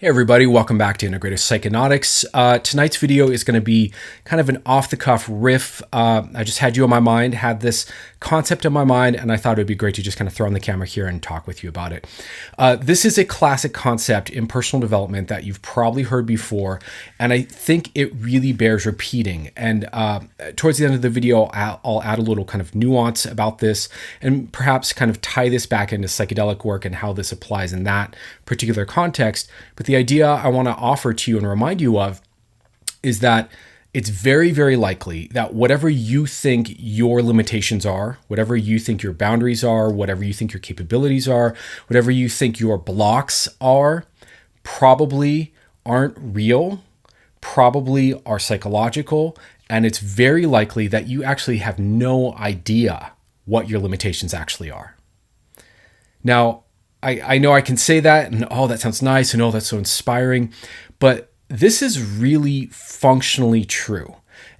Hey everybody, welcome back to Integrative Psychonautics. Tonight's video is going to be kind of an off-the-cuff riff. I just had you on my mind, had this concept in my mind, and I thought it would be great to just kind of throw on the camera here and talk with you about it. This is a classic concept in personal development that you've probably heard before, and I think it really bears repeating. And towards the end of the video, I'll add a little kind of nuance about this and perhaps kind of tie this back into psychedelic work and how this applies in that particular context. But the idea I want to offer to you and remind you of is that it's very, very likely that whatever you think your limitations are, whatever you think your boundaries are, whatever you think your capabilities are, whatever you think your blocks are, probably aren't real, probably are psychological, and it's very likely that you actually have no idea what your limitations actually are. Now, I know I can say that and, oh, that sounds nice and, oh, that's so inspiring, but this is really functionally true.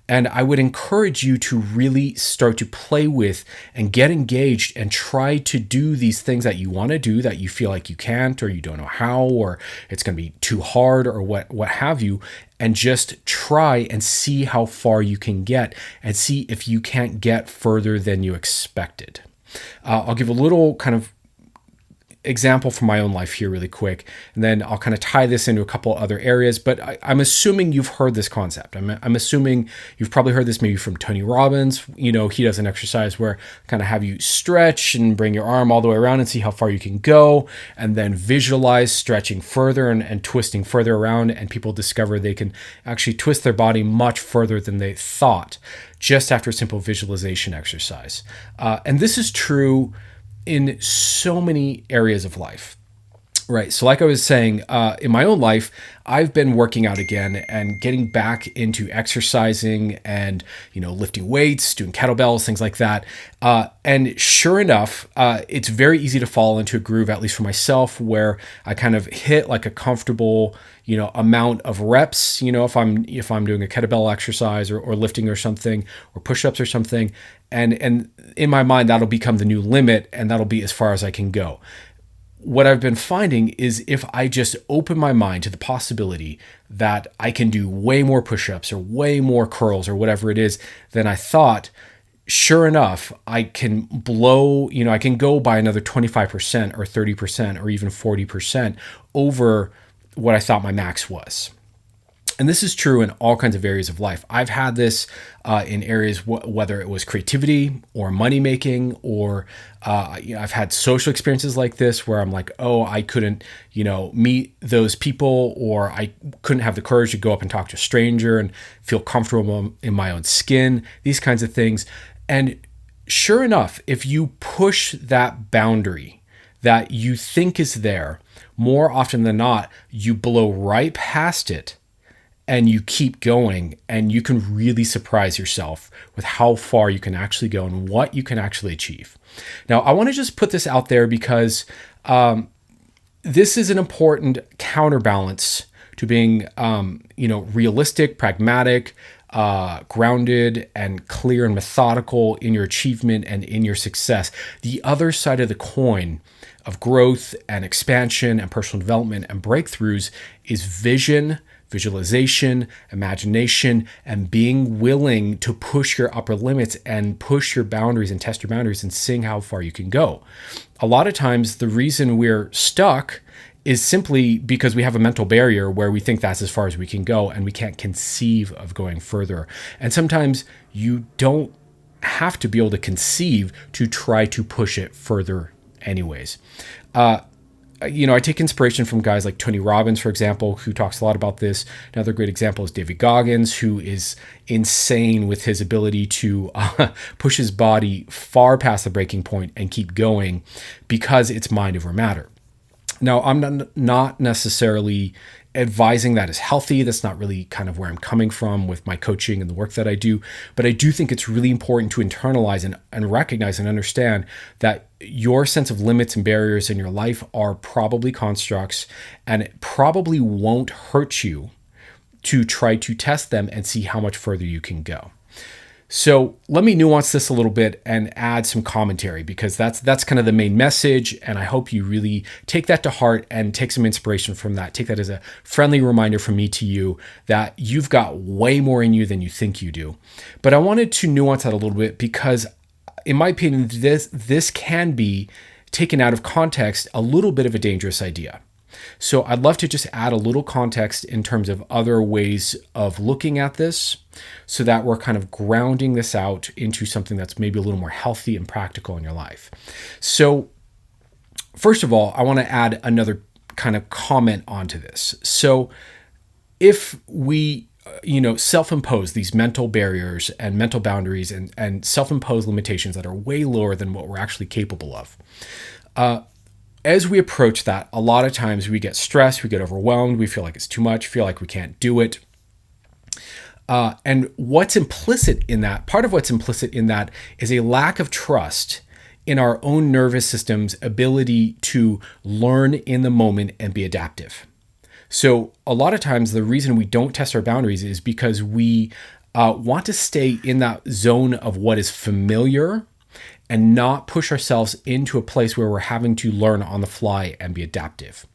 And I would encourage you to really start to play with and get engaged and try to do these things that you want to do that you feel like you can't, or you don't know how, or it's going to be too hard, or what have you, and just try and see how far you can get and see if you can't get further than you expected. I'll give a little kind of example from my own life here really quick, and then I'll kind of tie this into a couple other areas, but I'm assuming you've heard this concept. I'm assuming you've probably heard this maybe from Tony Robbins. You know, he does an exercise where kind of have you stretch and bring your arm all the way around and see how far you can go, and then visualize stretching further and twisting further around, and people discover they can actually twist their body much further than they thought just after a simple visualization exercise. And this is true in so many areas of life, right? So like I was saying, in my own life, I've been working out again and getting back into exercising and, lifting weights, doing kettlebells, things like that. And sure enough, it's very easy to fall into a groove, at least for myself, where I kind of hit like a comfortable, amount of reps, if I'm doing a kettlebell exercise or lifting or something, or push-ups or something. And in my mind, that'll become the new limit, and that'll be as far as I can go. What I've been finding is if I just open my mind to the possibility that I can do way more push-ups or way more curls or whatever it is than I thought, sure enough, I can blow, I can go by another 25% or 30% or even 40% over what I thought my max was. And this is true in all kinds of areas of life. I've had this in areas, whether it was creativity or money making, or I've had social experiences like this where I'm like, oh, I couldn't, meet those people, or I couldn't have the courage to go up and talk to a stranger and feel comfortable in my own skin, these kinds of things. And sure enough, if you push that boundary that you think is there, more often than not, you blow right past it and you keep going, and you can really surprise yourself with how far you can actually go and what you can actually achieve. Now, I want to just put this out there because this is an important counterbalance to being, realistic, pragmatic, grounded, and clear and methodical in your achievement and in your success. The other side of the coin of growth and expansion and personal development and breakthroughs is vision, visualization, imagination, and being willing to push your upper limits and push your boundaries and test your boundaries and seeing how far you can go. A lot of times, the reason we're stuck is simply because we have a mental barrier where we think that's as far as we can go and we can't conceive of going further. And sometimes you don't have to be able to conceive to try to push it further anyways. I take inspiration from guys like Tony Robbins, for example, who talks a lot about this. Another great example is David Goggins, who is insane with his ability to push his body far past the breaking point and keep going because it's mind over matter. Now, I'm not necessarily advising that is healthy. That's not really kind of where I'm coming from with my coaching and the work that I do. But I do think it's really important to internalize and recognize and understand that your sense of limits and barriers in your life are probably constructs, and it probably won't hurt you to try to test them and see how much further you can go. So let me nuance this a little bit and add some commentary, because that's kind of the main message. And I hope you really take that to heart and take some inspiration from that. Take that as a friendly reminder from me to you that you've got way more in you than you think you do. But I wanted to nuance that a little bit because, in my opinion, this can be taken out of context a little bit of a dangerous idea. So I'd love to just add a little context in terms of other ways of looking at this, so that we're kind of grounding this out into something that's maybe a little more healthy and practical in your life. So first of all, I want to add another kind of comment onto this. So if we self-impose these mental barriers and mental boundaries and self-impose limitations that are way lower than what we're actually capable of, as we approach that, a lot of times we get stressed, we get overwhelmed, we feel like it's too much, feel like we can't do it. And what's implicit in that, part of what's implicit in that is a lack of trust in our own nervous system's ability to learn in the moment and be adaptive. So a lot of times the reason we don't test our boundaries is because we want to stay in that zone of what is familiar and not push ourselves into a place where we're having to learn on the fly and be adaptive.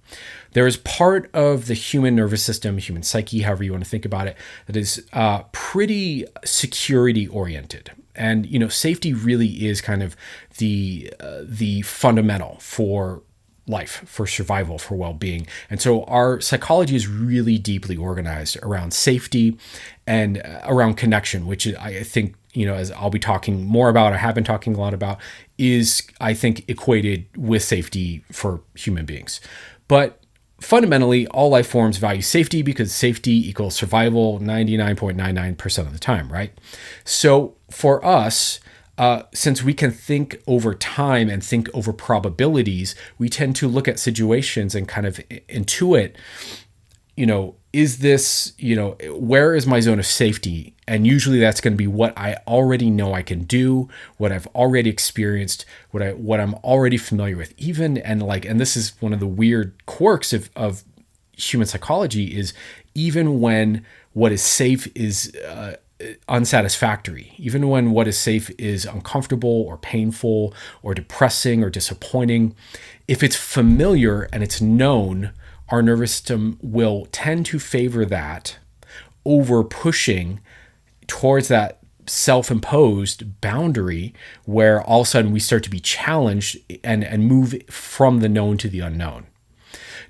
There is part of the human nervous system, human psyche, however you want to think about it, that is pretty security oriented. And, safety really is kind of the fundamental for life, for survival, for well-being. And so our psychology is really deeply organized around safety and around connection, which I think, as I'll be talking more about, I have been talking a lot about, is, I think, equated with safety for human beings. But fundamentally, all life forms value safety because safety equals survival 99.99% of the time, right? So for us, since we can think over time and think over probabilities, we tend to look at situations and kind of intuit, is this, where is my zone of safety? And usually that's going to be what I already know I can do, what I've already experienced, what I'm already familiar with. And this is one of the weird quirks of human psychology, is even when what is safe is unsatisfactory, even when what is safe is uncomfortable or painful or depressing or disappointing, if it's familiar and it's known, our nervous system will tend to favor that over pushing towards that self-imposed boundary, where all of a sudden we start to be challenged and move from the known to the unknown.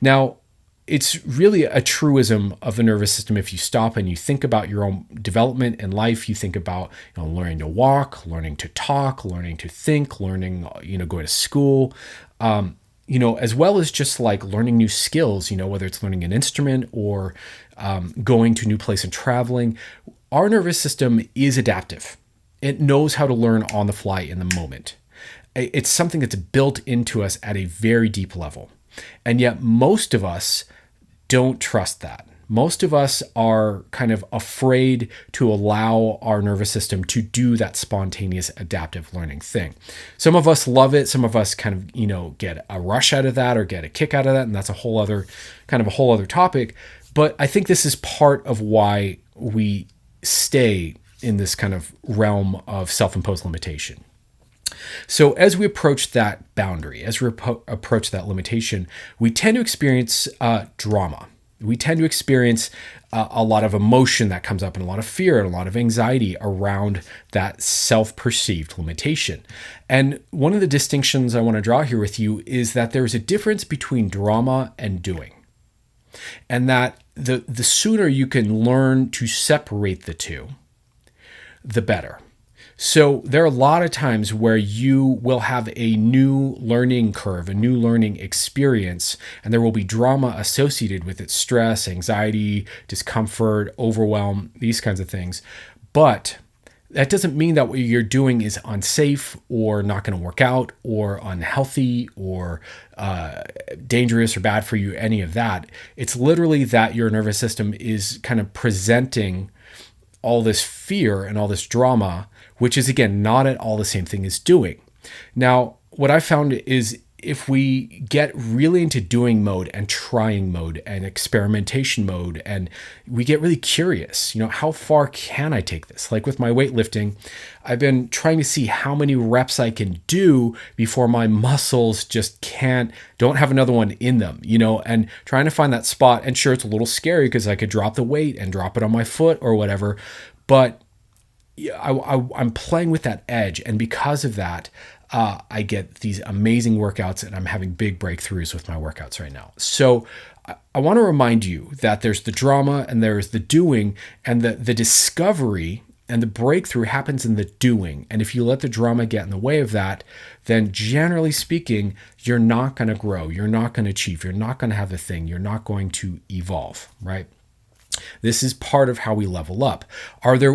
Now, it's really a truism of the nervous system. If you stop and you think about your own development in life, you think about learning to walk, learning to talk, learning to think, learning, going to school, as well as just like learning new skills, whether it's learning an instrument or going to a new place and traveling. Our nervous system is adaptive. It knows how to learn on the fly in the moment. It's something that's built into us at a very deep level. And yet most of us don't trust that. Most of us are kind of afraid to allow our nervous system to do that spontaneous adaptive learning thing. Some of us love it. Some of us kind of, get a rush out of that or get a kick out of that. And that's a whole other topic. But I think this is part of why we stay in this kind of realm of self-imposed limitation. So as we approach that boundary, as we approach that limitation, we tend to experience drama. We tend to experience a lot of emotion that comes up and a lot of fear and a lot of anxiety around that self-perceived limitation. And one of the distinctions I want to draw here with you is that there's a difference between drama and doing. And that the sooner you can learn to separate the two, the better. So there are a lot of times where you will have a new learning curve, a new learning experience, and there will be drama associated with it: stress, anxiety, discomfort, overwhelm, these kinds of things. But that doesn't mean that what you're doing is unsafe or not going to work out or unhealthy or dangerous or bad for you, any of that. It's literally that your nervous system is kind of presenting all this fear and all this drama, which is, again, not at all the same thing as doing. Now, what I found is if we get really into doing mode and trying mode and experimentation mode, and we get really curious, how far can I take this? Like with my weightlifting, I've been trying to see how many reps I can do before my muscles just don't have another one in them, and trying to find that spot. And sure, it's a little scary because I could drop the weight and drop it on my foot or whatever, but I'm playing with that edge. And because of that, I get these amazing workouts, and I'm having big breakthroughs with my workouts right now. So I want to remind you that there's the drama and there's the doing, and the discovery and the breakthrough happens in the doing. And if you let the drama get in the way of that, then generally speaking, you're not going to grow. You're not going to achieve. You're not going to have the thing. You're not going to evolve, right? This is part of how we level up.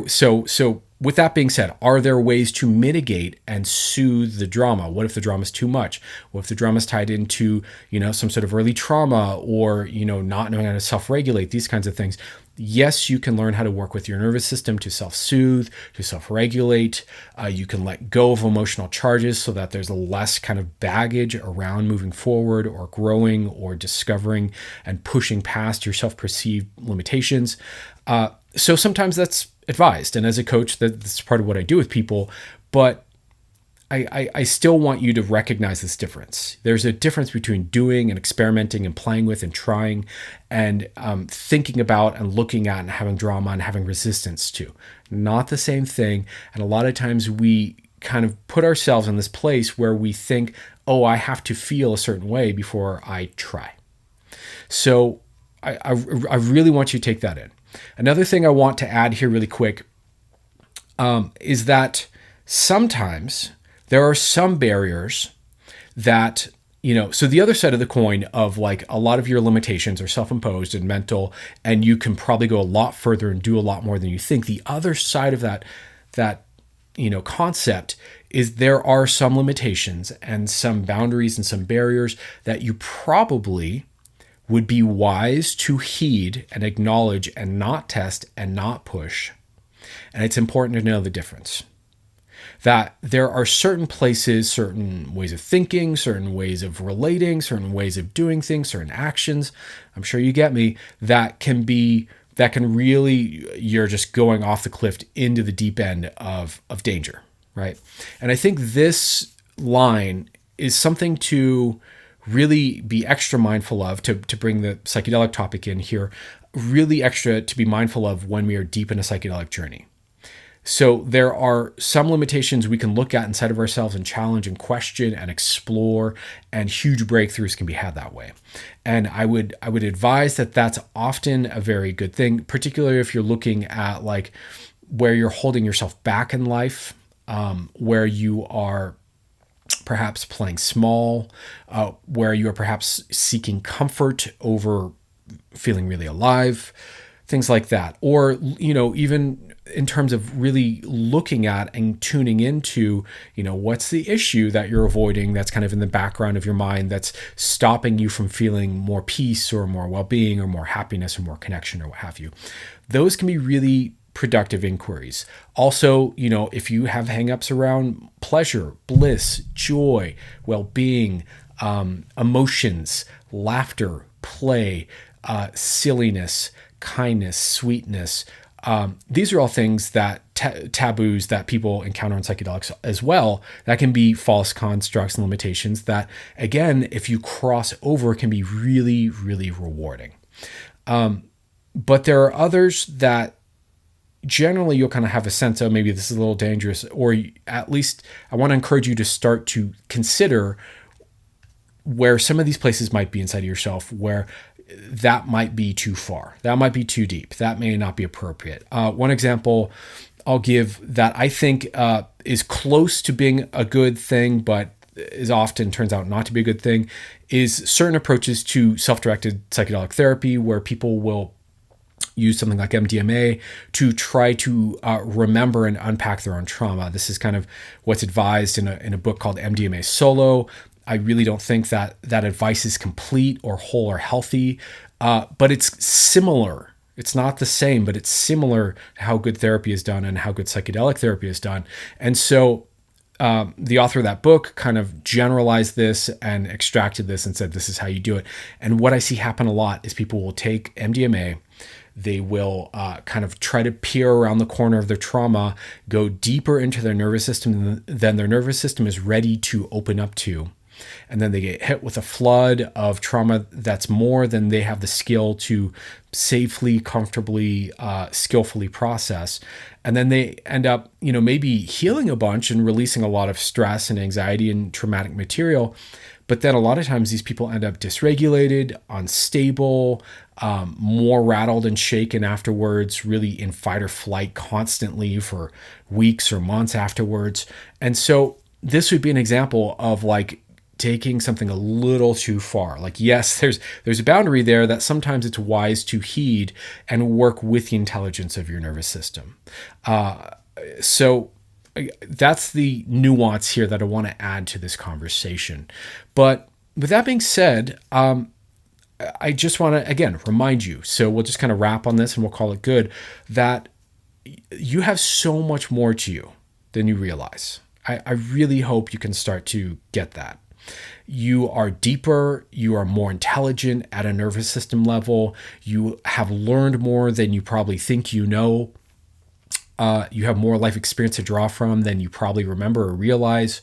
So with that being said, are there ways to mitigate and soothe the drama? What if the drama is too much? What if the drama is tied into, some sort of early trauma, or, not knowing how to self-regulate, these kinds of things? Yes, you can learn how to work with your nervous system to self-soothe, to self-regulate. You can let go of emotional charges so that there's less kind of baggage around moving forward or growing or discovering and pushing past your self-perceived limitations. So sometimes that's advised. And as a coach, that's part of what I do with people. But I still want you to recognize this difference. There's a difference between doing and experimenting and playing with and trying and thinking about and looking at and having drama and having resistance to. Not the same thing. And a lot of times we kind of put ourselves in this place where we think, oh, I have to feel a certain way before I try. So I really want you to take that in. Another thing I want to add here really quick is that sometimes there are some barriers that, so the other side of the coin of like a lot of your limitations are self-imposed and mental, and you can probably go a lot further and do a lot more than you think. The other side of that concept is there are some limitations and some boundaries and some barriers that you probably would be wise to heed and acknowledge and not test and not push. And it's important to know the difference. That there are certain places, certain ways of thinking, certain ways of relating, certain ways of doing things, certain actions, I'm sure you get me, that can really, you're just going off the cliff into the deep end of danger, right? And I think this line is something to really be extra mindful of, to bring the psychedelic topic in here, really extra to be mindful of when we are deep in a psychedelic journey. So there are some limitations we can look at inside of ourselves and challenge and question and explore, and huge breakthroughs can be had that way. And I would advise that that's often a very good thing, particularly if you're looking at like where you're holding yourself back in life, where you are perhaps playing small, where you are perhaps seeking comfort over feeling really alive, things like that. Or, even in terms of really looking at and tuning into, what's the issue that you're avoiding that's kind of in the background of your mind that's stopping you from feeling more peace or more well-being or more happiness or more connection or what have you. Those can be really productive inquiries. Also, if you have hangups around pleasure, bliss, joy, well-being, emotions, laughter, play, silliness, kindness, sweetness, these are all things that taboos that people encounter in psychedelics as well, that can be false constructs and limitations that, again, if you cross over, can be really, really rewarding. But there are others that generally you'll kind of have a sense of maybe this is a little dangerous, or at least I want to encourage you to start to consider where some of these places might be inside of yourself where that might be too far. That might be too deep. That may not be appropriate. One example I'll give that I think is close to being a good thing, but is often turns out not to be a good thing, is certain approaches to self-directed psychedelic therapy where people will use something like MDMA to try to remember and unpack their own trauma. This is kind of what's advised in a book called MDMA Solo. I really don't think that advice is complete or whole or healthy, but it's similar. It's not the same, but it's similar to how good therapy is done and how good psychedelic therapy is done. And so the author of that book kind of generalized this and extracted this and said, this is how you do it. And what I see happen a lot is people will take MDMA, they will kind of try to peer around the corner of their trauma, go deeper into their nervous system than their nervous system is ready to open up to. And then they get hit with a flood of trauma that's more than they have the skill to safely, comfortably, skillfully process. And then they end up, maybe healing a bunch and releasing a lot of stress and anxiety and traumatic material. But then a lot of times these people end up dysregulated, unstable, more rattled and shaken afterwards, really in fight or flight constantly for weeks or months afterwards. And so this would be an example of like taking something a little too far. Like, yes, there's a boundary there that sometimes it's wise to heed and work with the intelligence of your nervous system. So that's the nuance here that I want to add to this conversation. But with that being said, I just want to, again, remind you, so we'll just kind of wrap on this and we'll call it good, that you have so much more to you than you realize. I really hope you can start to get that. You are deeper, you are more intelligent at a nervous system level, you have learned more than you probably think you know. You have more life experience to draw from than you probably remember or realize.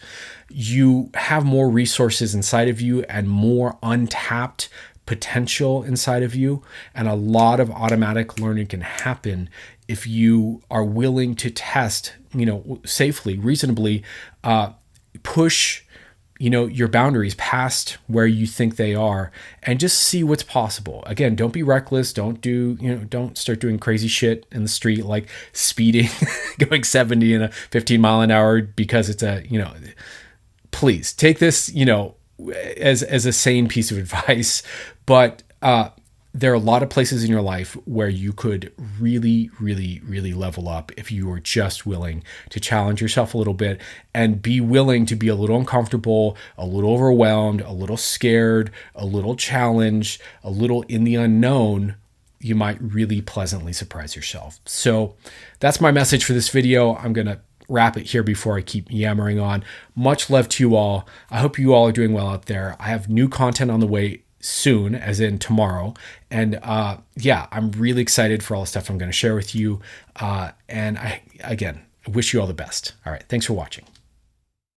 You have more resources inside of you and more untapped potential inside of you. And a lot of automatic learning can happen if you are willing to test, safely, reasonably, push your boundaries past where you think they are and just see what's possible. Again, don't be reckless. Don't start doing crazy shit in the street, like speeding, going 70 in a 15 mile an hour because it's please take this, as a sane piece of advice. But, there are a lot of places in your life where you could really, really, really level up if you were just willing to challenge yourself a little bit and be willing to be a little uncomfortable, a little overwhelmed, a little scared, a little challenged, a little in the unknown. You might really pleasantly surprise yourself. So that's my message for this video. I'm going to wrap it here before I keep yammering on. Much love to you all. I hope you all are doing well out there. I have new content on the way soon, as in tomorrow. And I'm really excited for all the stuff I'm going to share with you. And I wish you all the best. All right. Thanks for watching.